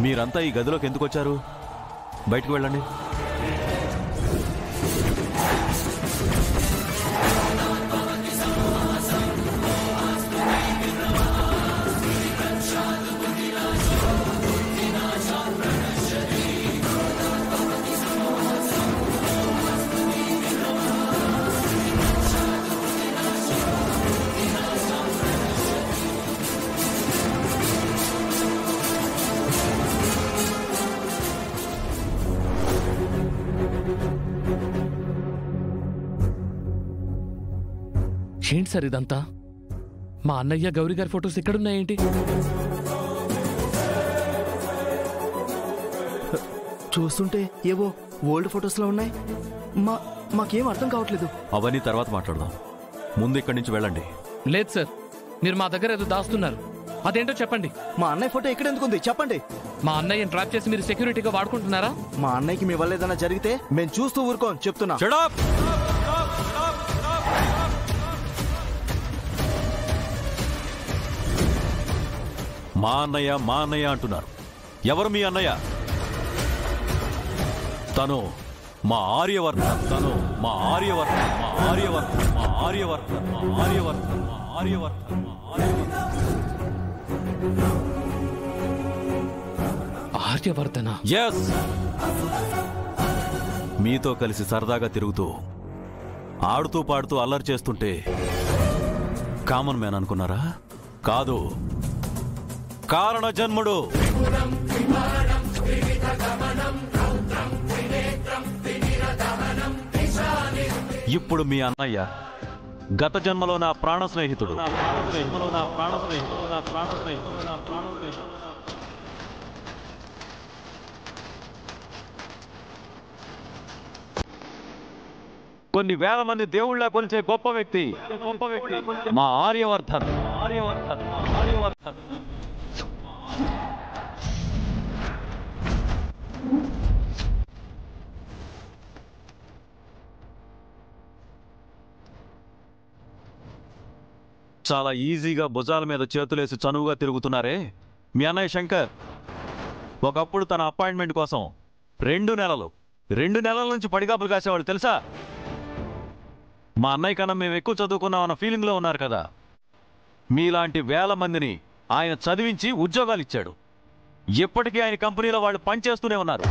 మీరంతా ఈ గదిలోకి ఎందుకు వచ్చారు? బయటకు వెళ్ళండి. ఏంటి సార్ ఇదంతా? మా అన్నయ్య గౌరీ గారి ఫొటోస్ ఎక్కడున్నాయేంటి? చూస్తుంటే ఏవో ఓల్డ్ ఫొటోస్లో ఉన్నాయి. మాకేం అర్థం కావట్లేదు. అవన్నీ తర్వాత మాట్లాడదాం. ముందు ఇక్కడి నుంచి వెళ్ళండి. లేదు సార్, మీరు మా దగ్గర ఏదో దాస్తున్నారు. అదేంటో చెప్పండి. మా అన్నయ్య ఫోటో ఎక్కడ ఎందుకుంది చెప్పండి. మా అన్నయ్యని ట్రాప్ చేసి మీరు సెక్యూరిటీగా వాడుకుంటున్నారా? మా అన్నయ్యకి మీ వల్ల ఏదైనా జరిగితే మేము చూస్తూ ఊరుకోం చెప్తున్నా. మా అన్నయ్య అంటున్నారు. ఎవరు మీ అన్నయ్య? తను మా ఆర్యవర్ధన్. ఆర్యవర్ధన? ఎస్. మీతో కలిసి సరదాగా తిరుగుతూ ఆడుతూ పాడుతూ అల్లరి చేస్తుంటే కామన్ మ్యాన్ అనుకున్నారా? కాదు, కారణ జన్ముడు. ఇప్పుడు మీ అన్నయ్య గత జన్మలో నా ప్రాణ స్నేహితుడు. కొన్ని వేల మంది దేవుళ్ళ కొలిచే గొప్ప వ్యక్తి మా ఆర్యవర్ధన్. చాలా ఈజీగా భుజాల మీద చేతులేసి చనువుగా తిరుగుతున్నారే మీ అన్నయ్య శంకర్. ఒకప్పుడు తన అపాయింట్మెంట్ కోసం 2 నెలల నుంచి పడిగాపులు కాసేవాడు తెలుసా? మా అన్నయ్య కన్నా మేము ఎక్కువ చదువుకున్నామన్న ఫీలింగ్లో ఉన్నారు కదా. మీలాంటి వేల మందిని ఆయన చదివించి ఉద్యోగాలు ఇచ్చాడు. ఇప్పటికీ ఆయన కంపెనీలో వాళ్ళు పనిచేస్తూనే ఉన్నారు.